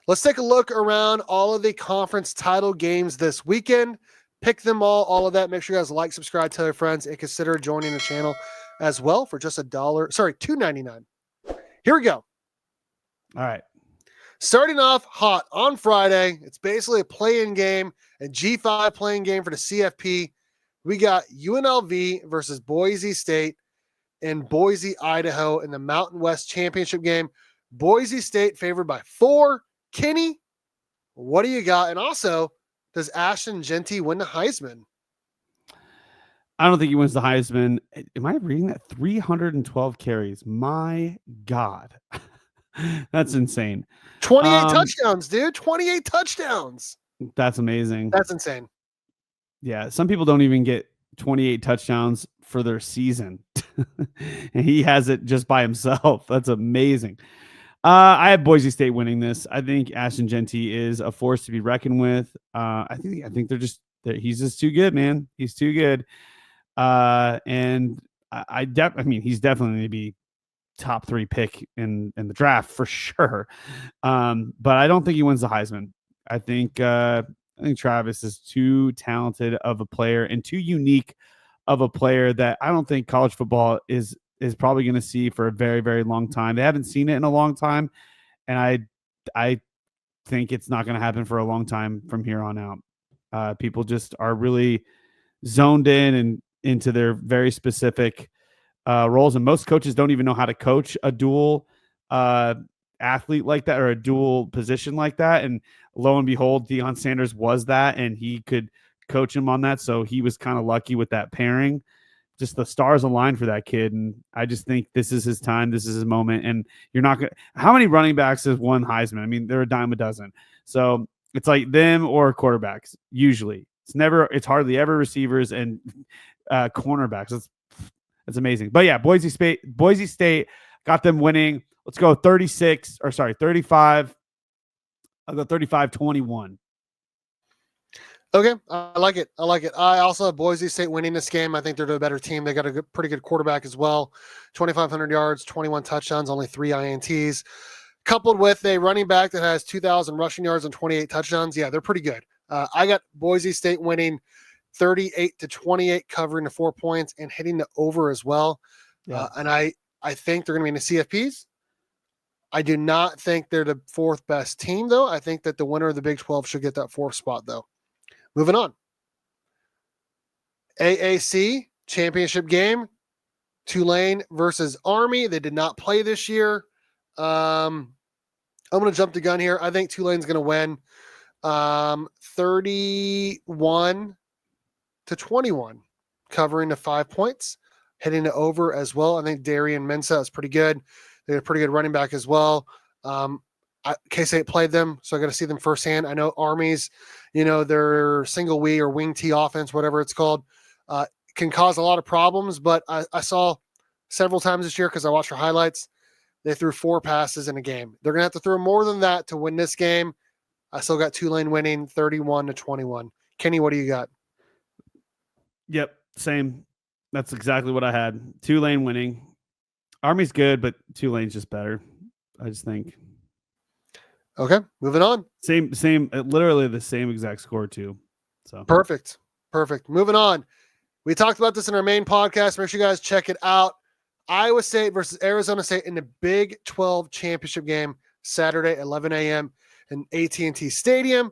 Let's take a look around all of the conference title games this weekend. Pick them all of that. Make sure you guys like, subscribe, tell your friends, and consider joining the channel as well for just $2.99. Here we go. All right. Starting off hot on Friday. It's basically a play-in game, a G5 playing game for the CFP. We got UNLV versus Boise State in Boise, Idaho in the Mountain West Championship game. Boise State favored by 4. Kenny, what do you got? And also, does Ashton Jeanty win the Heisman? I don't think he wins the Heisman. Am I reading that? 312 carries. My God. That's insane. 28 touchdowns, dude. 28 touchdowns. That's amazing. That's insane. Yeah. Some people don't even get 28 touchdowns for their season. And he has it just by himself. That's amazing. I have Boise State winning this. I think Ashton Jeanty is a force to be reckoned with. I think he's just too good, man. He's too good. And I mean, he's definitely going to be top 3 pick in the draft for sure. But I don't think he wins the Heisman. I think Travis is too talented of a player and too unique of a player that I don't think college football is probably going to see for a very, very long time. They haven't seen it in a long time. And I think it's not going to happen for a long time from here on out. People just are really zoned in and into their very specific roles. And most coaches don't even know how to coach a dual athlete like that or a dual position like that. And lo and behold, Deion Sanders was that, and he could coach him on that. So he was kind of lucky with that pairing. Just the stars aligned for that kid. And I just think this is his time. This is his moment. And you're not going to, how many running backs has won Heisman? I mean, they're a dime a dozen. So it's like them or quarterbacks. Usually it's hardly ever receivers and cornerbacks. That's amazing. But yeah, Boise State got them winning. Let's go 35. I'll go 35-21. Okay, I like it. I also have Boise State winning this game. I think they're a better team. They got a pretty good quarterback as well. 2,500 yards, 21 touchdowns, only 3 INTs. Coupled with a running back that has 2,000 rushing yards and 28 touchdowns. Yeah, they're pretty good. I got Boise State winning 38-28, covering the 4 points and hitting the over as well. Yeah. And I think they're going to be in the CFPs. I do not think they're the 4th best team, though. I think that the winner of the Big 12 should get that 4th spot, though. Moving on. AAC championship game. Tulane versus Army. They did not play this year. I'm going to jump the gun here. I think Tulane's going to win 31-21, covering the 5 points, hitting the over as well. I think Darian Mensah is pretty good. They're a pretty good running back as well. K-State played them, so I got to see them firsthand. I know Army's, their single wing or wing T offense, whatever it's called, can cause a lot of problems. But I saw several times this year because I watched their highlights. They threw 4 passes in a game. They're going to have to throw more than that to win this game. I still got Tulane winning 31-21. Kenny, what do you got? Yep, same. That's exactly what I had. Tulane winning. Army's good, but Tulane's just better, I just think. Okay, moving on. Same, literally the same exact score too. So perfect. Moving on. We talked about this in our main podcast. Make sure you guys check it out. Iowa State versus Arizona State in the Big 12 championship game Saturday, 11 a.m. in AT&T Stadium.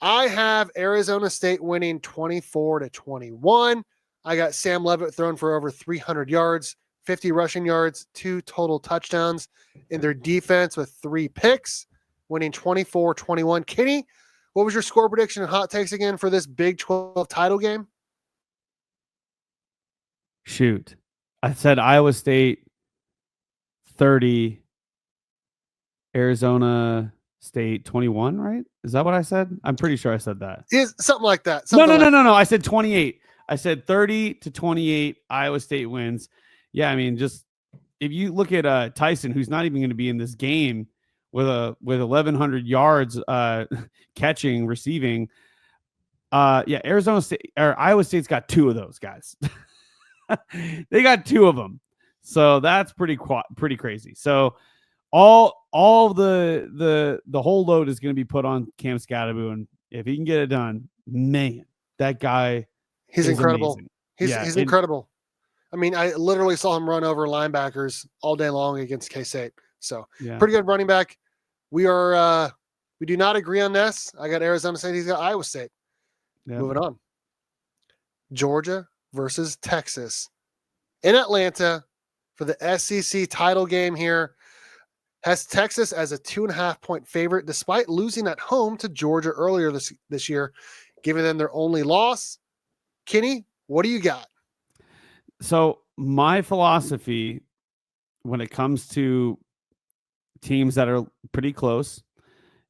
I have Arizona State winning 24-21. I got Sam Leavitt throwing for over 300 yards, 50 rushing yards, 2 total touchdowns in their defense with 3 picks, winning 24-21. Kenny, what was your score prediction and hot takes again for this Big 12 title game? Shoot. I said Iowa State 30, Arizona State 21, right? Is that what I said? I'm pretty sure I said that. Is something like that. No. I said 28. I said 30-28, Iowa State wins. Yeah, I mean, just if you look at Tyson, who's not even going to be in this game with 1,100 yards catching, receiving. Yeah, Arizona State or Iowa State's got 2 of those guys. They got 2 of them. So that's pretty crazy. So all all the whole load is going to be put on Cam Scadaboo, and if he can get it done, man, that guy He's is incredible. amazing. He's incredible. I mean, I literally saw him run over linebackers all day long against K-State. So pretty good running back. We do not agree on this. I got Arizona State. He's got Iowa State. Yeah. Moving on. Georgia versus Texas in Atlanta for the SEC title game here. Has Texas as a 2.5-point favorite, despite losing at home to Georgia earlier this year, giving them their only loss. Kenny, what do you got? So my philosophy when it comes to teams that are pretty close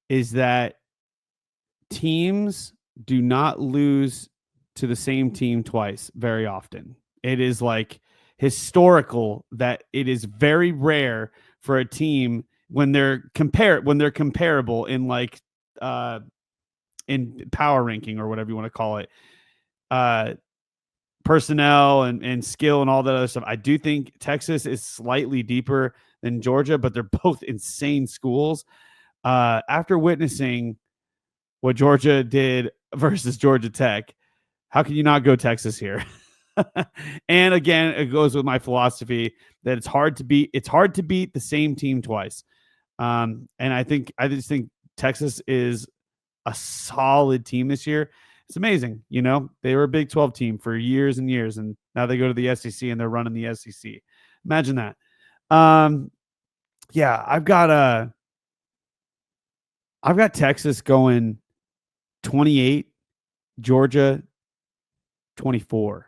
is that teams do not lose to the same team twice very often. It is like historical that it is very rare for a team when they're comparable in like in power ranking or whatever you want to call it, personnel and skill and all that other stuff. I do think Texas is slightly deeper than Georgia, but they're both insane schools. After witnessing what Georgia did versus Georgia Tech, how can you not go Texas here? And again, it goes with my philosophy that it's hard to beat the same team twice. And I just think Texas is a solid team this year. It's amazing. You know, they were a Big 12 team for years and years, and now they go to the SEC and they're running the SEC. Imagine that. Yeah, I've got Texas going 28, Georgia 24.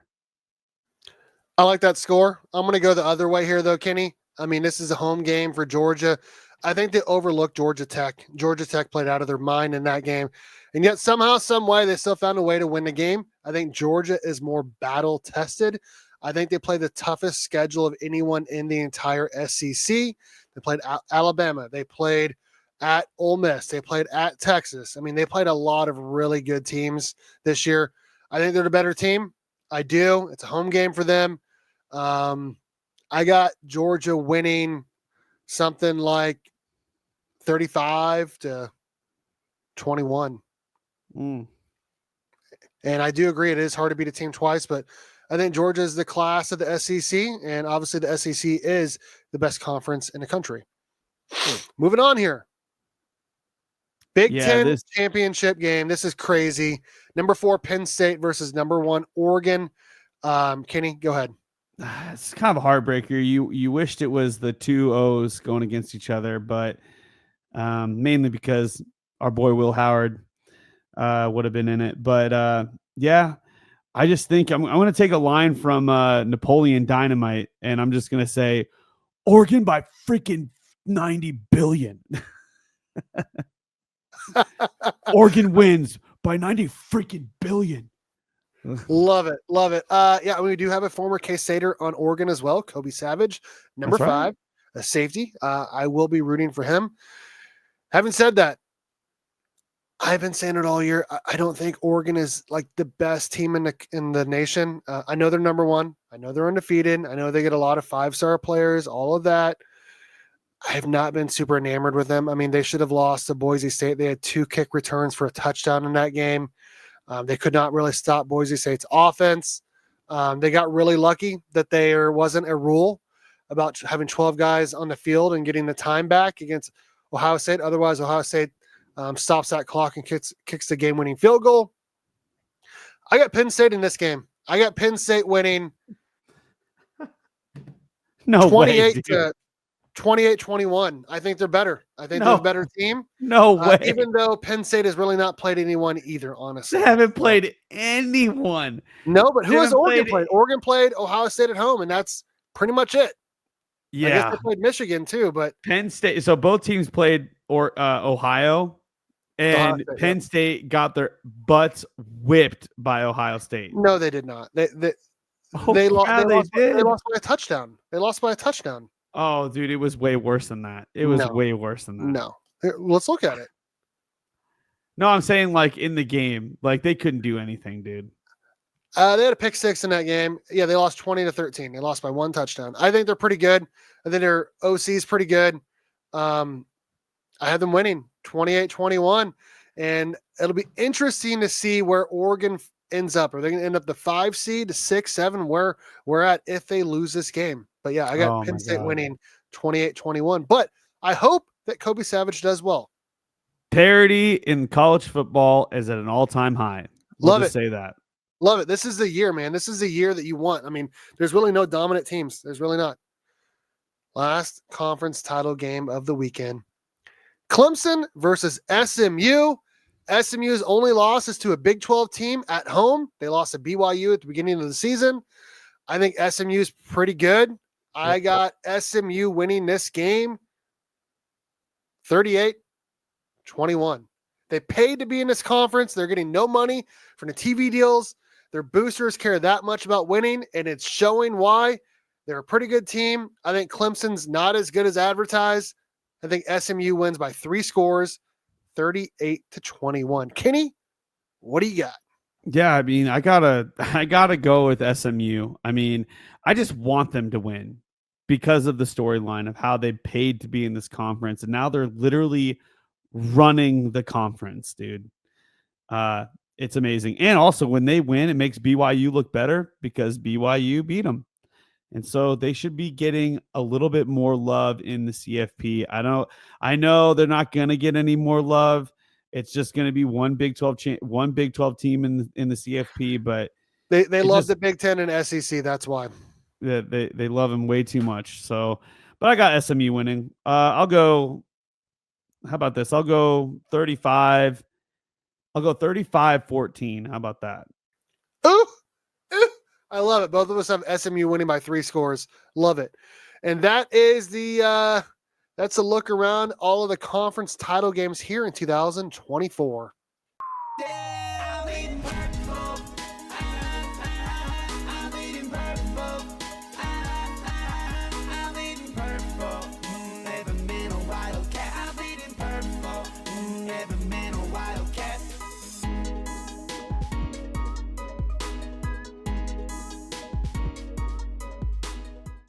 I like that score. I'm going to go the other way here, though, Kenny. I mean, this is a home game for Georgia. I think they overlooked Georgia Tech. Georgia Tech played out of their mind in that game. And yet somehow, some way, they still found a way to win the game. I think Georgia is more battle-tested. I think they play the toughest schedule of anyone in the entire SEC. They played Alabama. They played at Ole Miss. They played at Texas. I mean, they played a lot of really good teams this year. I think they're the better team. I do. It's a home game for them. I got Georgia winning something like 35-21. And I do agree it is hard to beat a team twice, but I think Georgia is the class of the SEC, and obviously the SEC is the best conference in the country. Moving on here. Big Ten championship game. This is crazy. Number 4, Penn State versus number 1, Oregon. Kenny, go ahead. It's kind of a heartbreaker. You wished it was the two O's going against each other, but mainly because our boy Will Howard would have been in it. But yeah, I just think I'm going to take a line from Napoleon Dynamite, and I'm just going to say Oregon by freaking 90 billion. Oregon wins by 90 freaking billion. Love it. Love it. Yeah, we do have a former K-Stater on Oregon as well, Kobe Savage, number 5, a safety. I will be rooting for him. Having said that, I've been saying it all year. I don't think Oregon is like the best team in the nation. I know they're number 1. I know they're undefeated. I know they get a lot of 5-star players, all of that. I have not been super enamored with them. I mean, they should have lost to Boise State. They had 2 kick returns for a touchdown in that game. They could not really stop Boise State's offense. They got really lucky that there wasn't a rule about having 12 guys on the field and getting the time back against Ohio State. Otherwise, Ohio State stops that clock and kicks the game-winning field goal. I got Penn State in this game. I got Penn State winning 28-21. I think they're better. I think they're a better team. No way. Even though Penn State has really not played anyone either, honestly. They haven't played anyone. No, but who has Oregon played? Oregon played Ohio State at home, and that's pretty much it. Yeah. I guess they played Michigan too, but Penn State. So both teams played Ohio, and Penn State got their butts whipped by Ohio State. No, they did not. They lost by a touchdown. They lost by a touchdown. Oh, dude, it was way worse than that. It was way worse than that. No. Here, let's look at it. No, I'm saying like in the game, like they couldn't do anything, dude. They had a pick 6 in that game. Yeah, they lost 20-13. They lost by 1 touchdown. I think they're pretty good. I think their OC is pretty good. I have them winning 28-21. And it'll be interesting to see where Oregon ends up. Are they going to end up the 5 seed, the 6, 7, where we're at if they lose this game? But yeah, I got Oh Penn my State God. winning 28-21. But I hope that Kobe Savage does well. Parity in college football is at an all-time high. We'll Love just it. say that. Love it. This is the year, man. This is the year that you want. I mean, there's really no dominant teams. There's really not. Last conference title game of the weekend. Clemson versus SMU. SMU's only loss is to a Big 12 team at home. They lost to BYU at the beginning of the season. I think SMU is pretty good. I got SMU winning this game 38-21. They paid to be in this conference. They're getting no money from the TV deals. Their boosters care that much about winning, and it's showing why. They're a pretty good team. I think Clemson's not as good as advertised. I think SMU wins by 3 scores, 38-21. Kenny, what do you got? Yeah, I mean, I gotta go with SMU. I mean, I just want them to win because of the storyline of how they paid to be in this conference, and now they're literally running the conference, dude. It's amazing. And also when they win, it makes BYU look better because BYU beat them. And so they should be getting a little bit more love in the CFP. I know they're not going to get any more love. It's just going to be one Big 12 team in the CFP, but they love the Big 10 and SEC, that's why. They love them way too much. So, but I got SMU winning. I'll go, how about this? I'll go 35. I'll go 35-14. How about that? Ooh, I love it. Both of us have SMU winning by 3 scores. Love it. And that is that's a look around all of the conference title games here in 2024.